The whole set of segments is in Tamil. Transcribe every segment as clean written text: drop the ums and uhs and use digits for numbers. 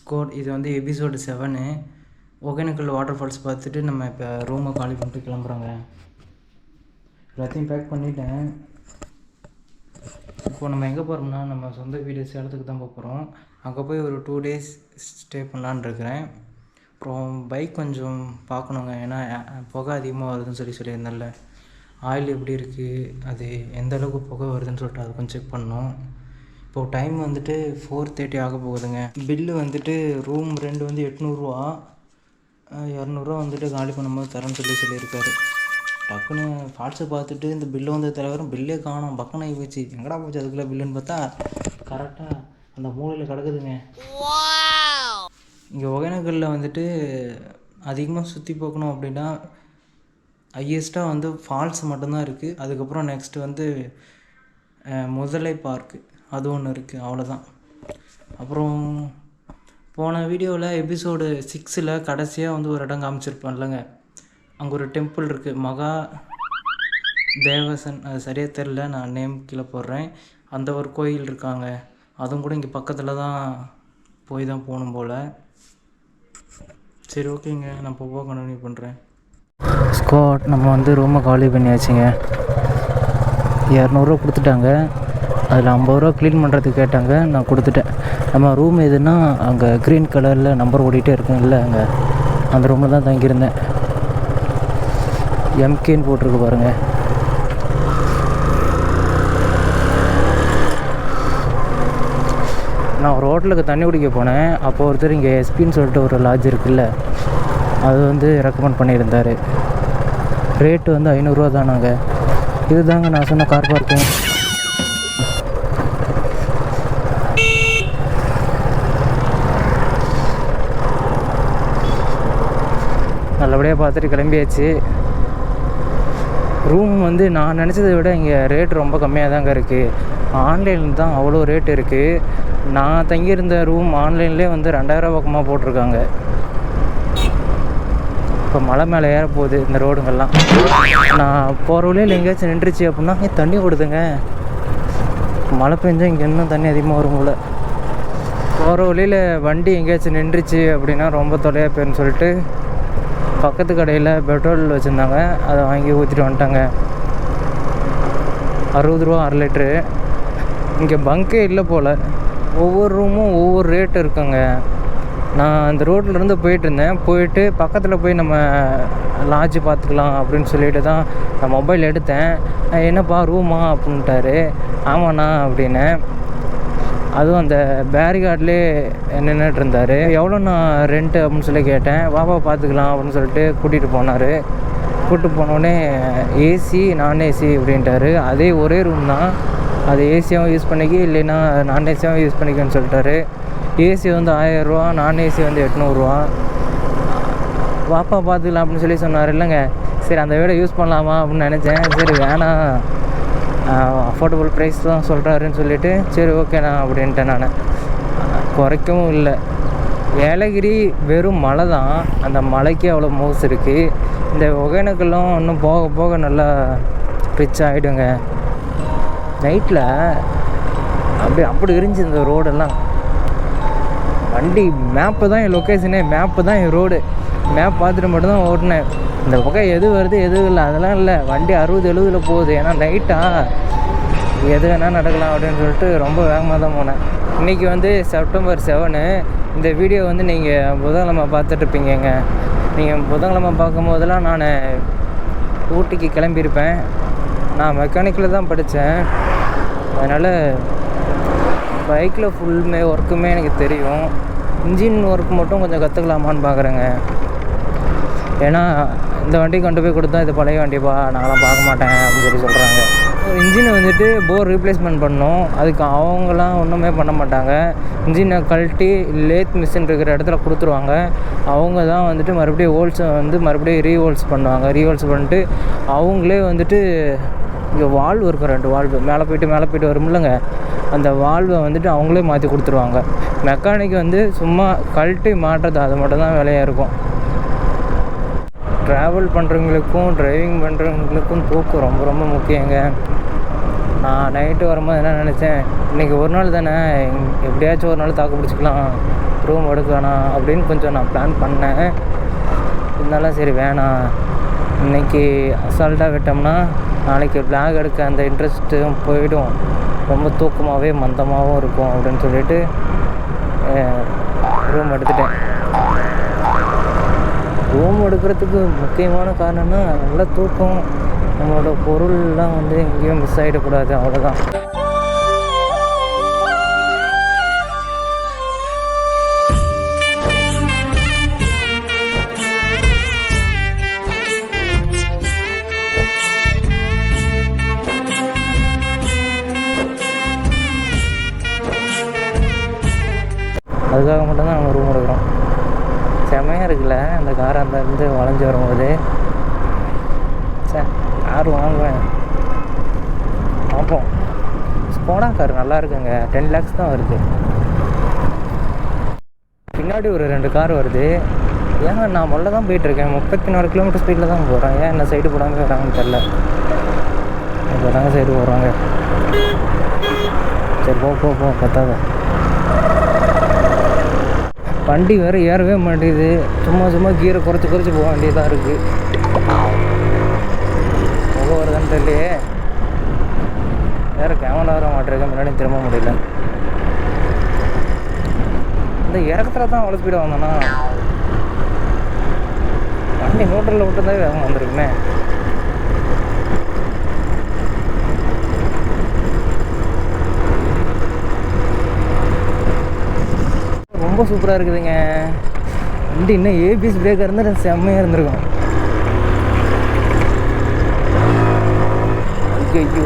ஸ்கோர் இது வந்து எபிசோடு 7 ஒகேனக்கல் வாட்டர் ஃபால்ஸ் பார்த்துட்டு நம்ம இப்போ ரூமை காலி பண்ணிட்டு கிளம்புறோங்க. எல்லாத்தையும் பேக் பண்ணிட்டேன். இப்போது நம்ம எங்கே போகிறோம்னா நம்ம சொந்த வீடு சேலத்துக்கு தான் போகிறோம். அங்கே போய் ஒரு 2 days ஸ்டே பண்ணலான்னு இருக்கிறேன். அப்புறம் பைக் கொஞ்சம் பார்க்கணுங்க, ஏன்னா புகை அதிகமாக வருதுன்னு சொல்லியிருந்தேன்ல, ஆயில் எப்படி இருக்குது, அது எந்த அளவுக்கு புகை வருதுன்னு சொல்லிட்டு அதை கொஞ்சம் செக் பண்ணணும். இப்போது டைம் வந்துட்டு 4:30 ஆக போகுதுங்க. பில்லு வந்துட்டு ரூம் ரெண்ட் வந்து 800 200 வந்துட்டு காலி பண்ணும்போது தரேன்னு சொல்லியிருக்காரு. டக்குன்னு ஃபால்ஸை பார்த்துட்டு இந்த பில்லு வந்து தலைவரும் பில்லே காணும், பக்கம் ஆகி போச்சு. எங்கடா போச்சு அதுக்குள்ளே பில்லுன்னு பார்த்தா கரெக்டாக அந்த மூலையில் கிடக்குதுங்க. இங்கே ஒகேனக்கல்லில் வந்துட்டு அதிகமாக சுற்றி பார்க்கணும் அப்படின்னா ஹையஸ்ட்டாக வந்து ஃபால்ஸ் மட்டும்தான் இருக்குது. அதுக்கப்புறம் நெக்ஸ்ட்டு வந்து முதலை பார்க்கு அது ஒன்று இருக்குது, அவ்வளோதான். அப்புறம் போன வீடியோவில் எபிசோடு 6 கடைசியாக வந்து ஒரு இடம் காமிச்சிருப்பேன் இல்லைங்க, அங்கே ஒரு டெம்பிள் இருக்குது, மகா தேவசன், அது சரியாக தெரில, நான் நேம் கீழே போடுறேன். அந்த ஒரு கோயில் இருக்காங்க, அதுவும் கூட இங்கே பக்கத்தில் தான் போய் தான் போகணும் போல். சரி ஓகேங்க, நான் போக கண்டினியூ பண்ணுறேன். ஸ்காட் நம்ம வந்து ரூமை காலி பண்ணியாச்சுங்க. 200 கொடுத்துட்டாங்க, அதில் 50 ரூபா க்ளீன் பண்ணுறதுக்கு கேட்டாங்க, நான் கொடுத்துட்டேன். நம்ம ரூம் எதுனா அங்கே க்ரீன் கலரில் நம்பர் ஓடிட்டே இருக்குங்கல்ல, அங்கே அந்த ரூமில் தான் தங்கியிருந்தேன். எம்கேன்னு போட்டிருக்கு பாருங்கள். நான் ஒரு ஹோட்டலுக்கு தண்ணி குடிக்க போனேன். அப்போ ஒருத்தர் இங்கே எஸ்பின்னு சொல்லிட்டு ஒரு லாட்ஜ் இருக்குல்ல, அது வந்து ரெக்கமெண்ட் பண்ணியிருந்தார். ரேட்டு வந்து 500 ரூபா தானாங்க. இது தாங்க நான் சொன்ன கார் பார்க்கிங். நல்லபடியாக பார்த்துட்டு கிளம்பியாச்சு. ரூம் வந்து நான் நினச்சதை விட இங்கே ரேட் ரொம்ப கம்மியாக தாங்க இருக்குது. ஆன்லைனில் தான் அவ்வளோ ரேட் இருக்குது. நான் தங்கியிருந்த ரூம் ஆன்லைன்லேயே வந்து 2000 பக்கமாக போட்டிருக்காங்க. இப்போ மலை மேலே ஏற போகுது இந்த ரோடுங்கள்லாம். நான் போகிற வழியில் எங்கேயாச்சும் நின்றுச்சு அப்படின்னா தண்ணி ஓடுதுங்க. மழை பெஞ்சால் இங்கே இன்னும் தண்ணி அதிகமாக வரும் போல். போகிற வழியில் வண்டி எங்கேயாச்சும் நின்றுச்சு அப்படின்னா ரொம்ப தொலையாக போயிருன்னு சொல்லிட்டு பக்கத்து கடையில் பெட்ரோல் வச்சுருந்தாங்க, அதை வாங்கி ஊற்றிட்டு வந்துட்டாங்க. 60 ரூபா 1/2 லிட்ரு. இங்கே பங்கே இல்லை போல். ஒவ்வொரு ரூமும் ஒவ்வொரு ரேட்டு இருக்குங்க. நான் அந்த ரோட்லேருந்து போயிட்டுருந்தேன். போயிட்டு பக்கத்தில் போய் நம்ம லாட்ஜ் பார்த்துக்கலாம் அப்படின்னு சொல்லிட்டு தான் நான் மொபைல் எடுத்தேன். என்னப்பா ரூமா அப்படின்ட்டாரு. ஆமாண்ணா அப்படின்னு. அதுவும் அந்த பேரிகார்ட்லேயே நின்றுட்டு இருந்தார். எவ்வளோண்ணா ரெண்ட்டு அப்படின்னு சொல்லி கேட்டேன். வாப்பா பார்த்துக்கலாம் அப்படின்னு சொல்லிட்டு கூட்டிகிட்டு போனார். கூப்பிட்டு போனோடனே ஏசி நான் ஏசி அப்படின்ட்டாரு. அதே ஒரே ரூம் தான், அது ஏசியாகவும் யூஸ் பண்ணிக்க, இல்லைன்னா நான் ஏசியாகவும் யூஸ் பண்ணிக்கன்னு சொல்லிட்டாரு. ஏசி வந்து 1000 ரூபா, நான் ஏசி வந்து 800 ரூபா. வாப்பா பார்த்துக்கலாம் அப்படின்னு சொல்லி சொன்னார். இல்லைங்க, சரி அந்த வீடை யூஸ் பண்ணலாமா அப்படின்னு நினச்சேன். சரி வேணாம், அஃபோர்டபுள் ப்ரைஸ் தான் சொல்கிறாருன்னு சொல்லிவிட்டு சரி ஓகேண்ணா அப்படின்ட்டேன். நான் குறைக்கவும் இல்லை. ஏலகிரி வெறும் மலை தான், அந்த மலைக்கு அவ்வளோ மவுஸ் இருக்குது. இந்த ஒகேனக்கல்லும் இன்னும் போக போக நல்லா ரிச் ஆகிடுங்க. நைட்டில் அப்படி இருந்துச்சு இந்த ரோடெல்லாம். வண்டி மேப்பு தான் என் லொக்கேஷனே, மேப்பு தான் என் ரோடு. மேப் பார்த்துட்டு மட்டும்தான் ஓட்டினேன். இந்த புகை எது வருது எது இல்லை அதெல்லாம் இல்லை. வண்டி 60-70 போகுது. ஏன்னா நைட்டாக எது வேணால் நடக்கலாம் அப்படின்னு சொல்லிட்டு ரொம்ப வேகமாக தான் போனேன். இன்றைக்கி வந்து செப்டம்பர் 7. இந்த வீடியோ வந்து நீங்கள் புதன்கிழமை பார்த்துட்ருப்பீங்கங்க. நீங்கள் புதன்கிழமை பார்க்கும்போதெல்லாம் நான் ஊட்டிக்கு கிளம்பியிருப்பேன். நான் மெக்கானிக்கில் தான் படித்தேன், அதனால் பைக்கில் ஃபுல்லுமே ஒர்க்குமே எனக்கு தெரியும். இன்ஜின் ஒர்க் மட்டும் கொஞ்சம் கற்றுக்கலாமான்னு பார்க்குறேங்க. ஏன்னா இந்த வண்டி கொண்டு போய் கொடுத்தா இது பழைய வண்டிப்பா, நான்லாம் பார்க்க மாட்டேன் அப்படின்னு சொல்லி சொல்கிறாங்க. இன்ஜினை வந்துட்டு போர் ரீப்ளேஸ்மெண்ட் பண்ணணும். அதுக்கு அவங்களாம் ஒன்றுமே பண்ண மாட்டாங்க. இன்ஜினை கழட்டி லேத் மிஷின் இருக்கிற இடத்துல கொடுத்துருவாங்க. அவங்க தான் வந்துட்டு மறுபடியும் ஹோல்ஸை வந்து மறுபடியும் ரீஹோல்ஸ் பண்ணுவாங்க. ரீஹோல்ஸ் பண்ணிட்டு அவங்களே வந்துட்டு இங்கே வால்வு இருக்கும், 2 வால்வு மேலே போய்ட்டு வரும்லங்க, அந்த வால்வை வந்துட்டு அவங்களே மாற்றி கொடுத்துருவாங்க. மெக்கானிக் வந்து சும்மா கழட்டி மாட்டுறது, அது மட்டும் தான் வேலையாக இருக்கும். ட்ராவல் பண்ணுறவங்களுக்கும் டிரைவிங் பண்ணுறவங்களுக்கும் தூக்கம் ரொம்ப ரொம்ப முக்கியங்க. நான் நைட்டு வரும்போது என்ன நினச்சேன், இன்றைக்கி ஒரு நாள் தானே, எப்படியாச்சும் ஒரு நாள் தாக்கு பிடிச்சிக்கலாம், ரூம் எடுக்க வேணாம் அப்படின்னு கொஞ்சம் நான் பிளான் பண்ணேன். இருந்தாலும் சரி வேணாம், இன்றைக்கி அசால்ட்டாக விட்டோம்னா நாளைக்கு விளாக் எடுக்க அந்த இன்ட்ரெஸ்ட்டும் போயிடும், ரொம்ப தூக்கமாகவே மந்தமாகவும் இருக்கும் அப்படின்னு சொல்லிட்டு ரூம் எடுத்துட்டேன். ரூம் எடுக்கிறதுக்கு முக்கியமான காரணம்னா நல்ல தூக்கம், நம்மளோட பொருள்லாம் வந்து எங்கேயும் மிஸ் ஆகிடக்கூடாது, அவ்வளோதான். அதுக்காக மட்டும்தான் நம்ம ரூம் எடுக்கிறோம். செமையாக இருக்குல்ல அந்த கார், அந்த இருந்து வளைஞ்சி வரும்போது. கார் வாங்குவேன், பார்ப்போம். ஸ்கோடா கார் நல்லா இருக்குங்க, 10 lakhs தான் வருது. பின்னாடி ஒரு 2 கார் வருது. ஏன்னா நான் முதல்ல தான் போயிட்டுருக்கேன், 34 km ஸ்பீடில் தான் போகிறேன். ஏன் என்ன சைடு போடாமல் வராங்கன்னு தெரில. இப்போ தாங்க சைடு போகிறாங்க. சரி போ பத்தாத. வண்டி வேறு ஏறவே மாட்டேங்குது, சும்மா கீரை குறைச்சி போக வேண்டியதாக இருக்குது. போக வருதுன்னு தெரியலையே, வேறு கேமரா வர மாட்டேருக்கேன், முன்னாடி திரும்ப முடியல. இந்த இறக்கத்தில் தான் அவ்வளோ ஸ்பீடாக வந்தோன்னா, வண்டி நியூட்ரலில் விட்டுருந்தாவே வேகம் வந்துருக்குமே. ரொம்ப சூப்பராக இருக்குதுங்க வண்டி. இன்னும் ஏபிஎஸ் பிரேக்காக இருந்தால் செம்மையாக இருந்திருக்கும். ஐயோ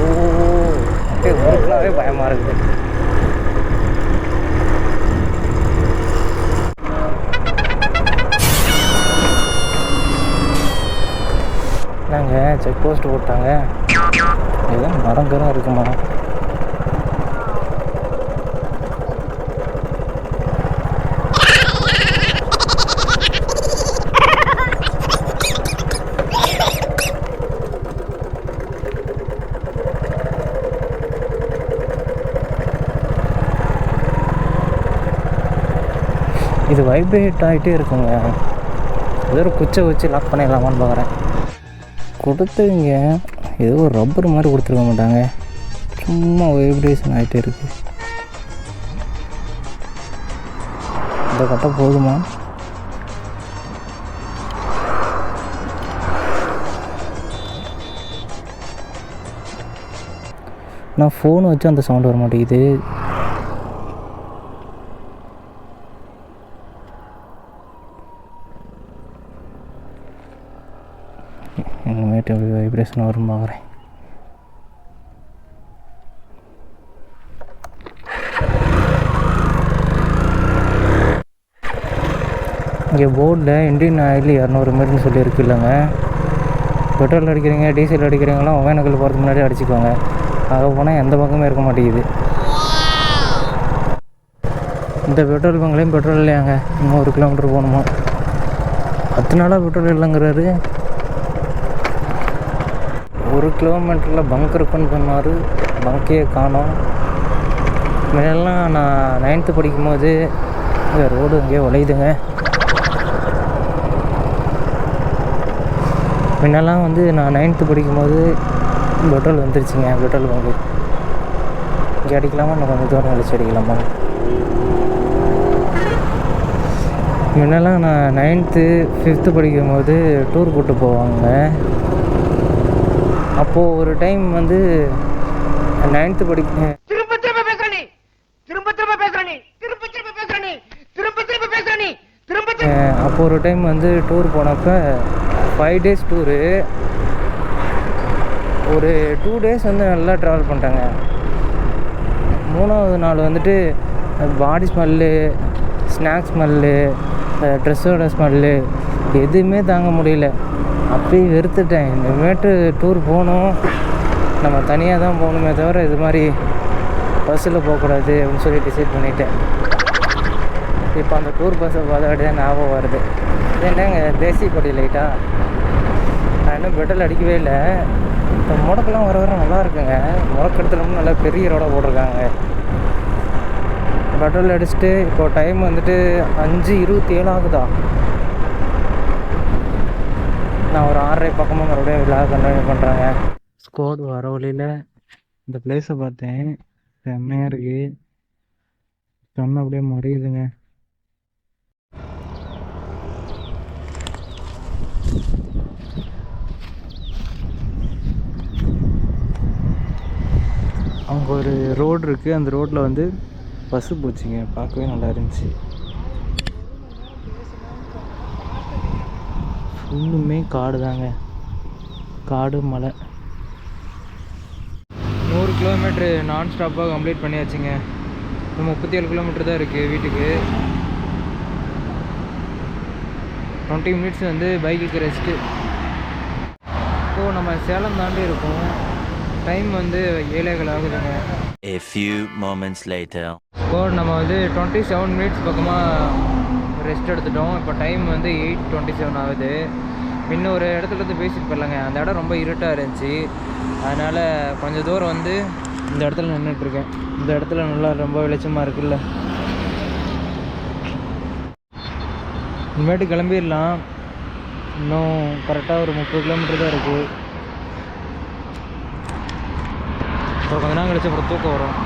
அப்படியே ஒர்க்கலாகவே பயமாக இருக்குது. நாங்கள் செக் போஸ்ட் போட்டாங்க, ஏதோ மரங்கரம் இருக்குமா. இது வைப்ரேட் ஆகிட்டே இருக்குங்க. ஏதோ ஒரு குச்சை வச்சு லாக் பண்ணிடலாமான்னு பார்க்குறேன். கொடுத்தவங்க ஏதோ ஒரு ரப்பர் மாதிரி கொடுத்துருக்க மாட்டாங்க, சும்மா வைப்ரேஷன் ஆகிட்டே இருக்கு. இந்த கட்ட போதுமா? நான் ஃபோன் வச்சு அந்த சவுண்ட் வர மாட்டேங்குது. இனிமேட்டு வைப்ரேஷன் வரும் பார்க்குறேன். இங்கே போர்டில் இண்டியன் ஆயில் 200 மீட்டர்னு சொல்லியிருக்கு இல்லைங்க. பெட்ரோல் அடிக்கிறீங்க டீசல் அடிக்கிறீங்களாம் ஒகேனக்கல் போகிறதுக்கு முன்னாடி அடிச்சுக்கோங்க. ஆக போனால் எந்த பக்கமே இருக்க மாட்டேங்குது. இந்த பெட்ரோல் பங்க்லேயும் பெட்ரோல் இல்லையாங்க, இன்னும் 1 கிலோமீட்டர் போகணுமா. 10 நாளாக பெட்ரோல் இல்லைங்கிறாரு. 1 கிலோமீட்டரில் பங்க் இருக்குன்னு சொன்னார், பங்க்கே காணோம். முன்னெல்லாம் நான் 9th படிக்கும்போது ரோடு இங்கேயே உழையுதுங்க. முன்னெல்லாம் வந்து நான் 9th படிக்கும்போது பெட்ரோல் வந்துருச்சுங்க. பெட்ரோல் பங்கு இங்கே அடிக்கலாமா, இன்னும் கொஞ்சம் தூரம் கழிச்சு அடிக்கலாமா. முன்னெல்லாம் நான் 9th 5th படிக்கும்போது டூர் கூப்பிட்டு போவாங்க. அப்போது ஒரு டைம் வந்து 9th படிக்க அப்போ ஒரு டைம் வந்து டூர் போனப்போ 5 days டூரு. ஒரு 2 days வந்து நல்லா ட்ராவல் பண்ணிட்டாங்க. 3ஆவது நாள் வந்துட்டு பாடி ஸ்மெல்லு, ஸ்நாக்ஸ் ஸ்மெல்லு, ட்ரெஸ்ஸோட ஸ்மெல்லு எதுவுமே தாங்க முடியல. அப்பயே வெறுத்துட்டேன். இனிமேட்டு டூர் போகணும், நம்ம தனியாக தான் போகணுமே தவிர இது மாதிரி பஸ்ஸில் போகக்கூடாது அப்படின்னு சொல்லி டிசைட் பண்ணிட்டேன். இப்போ அந்த டூர் பஸ்ஸை பார்த்தாடி தான் ஞாபகம் வருது. என்னங்க தேசிய கொடி லைட்டா, நான் இன்னும் பெட்ரோல் அடிக்கவே இல்லை. இந்த முடக்கெல்லாம் வர நல்லா இருக்குங்க. முடக்கு எடுத்துட்டோம்னா நல்லா பெரிய ரோடாக போட்டிருக்காங்க. பெட்ரோல் அடிச்சுட்டு இப்போ டைம் வந்துட்டு 5:27 ஆகுதா. நான் ஒரு 6:30 பக்கமாக மறுபடியும் விழா கண்டினியூ பண்ணுறேங்க. ஸ்குவாட் வர வழியில் இந்த பிளேஸை பார்த்தேன், செம்மையாக இருக்குது. கண்ணு அப்படியே மறையுதுங்க. அங்கே ஒரு ரோடு இருக்குது, அந்த ரோட்டில் வந்து பஸ்ஸு போச்சுங்க, பார்க்கவே நல்லா இருந்துச்சு. ஃபுல்லுமே காடு தாங்க, காடு மலை. 100 கிலோமீட்ரு நான் ஸ்டாப்பாக கம்ப்ளீட் பண்ணியாச்சுங்க. இன்னும் 37 கிலோமீட்டர் தான் இருக்குது வீட்டுக்கு. 20 மினிட்ஸ் வந்து பைக்குக்கு ரெஸ்ட்டு. இப்போது நம்ம சேலம் தாண்டி இருக்கோம். டைம் வந்து 7:15 ஆகுதுங்க. A few moments later. இப்போ நம்ம வந்து 27 மினிட்ஸ் பக்கமாக ரெஸ்ட் எடுத்துட்டோம். இப்போ டைம் வந்து 8:27 ஆகுது. இன்னொரு இடத்துலேருந்து பேசிட்டு போயிடலாங்க. அந்த இடம் ரொம்ப இருட்டாக இருந்துச்சு, அதனால் கொஞ்சம் தூரம் வந்து இந்த இடத்துல நின்றுட்டுருக்கேன். இந்த இடத்துல நல்லா ரொம்ப வெளிச்சமாக இருக்குல்ல. இனிமேட்டு கிளம்பிடலாம். இன்னும் கரெக்டாக ஒரு 30 கிலோமீட்டர் தான் இருக்குது. இப்போ கொஞ்ச நேரம் கழிச்சு அப்புறம் தூக்கம் வரும்.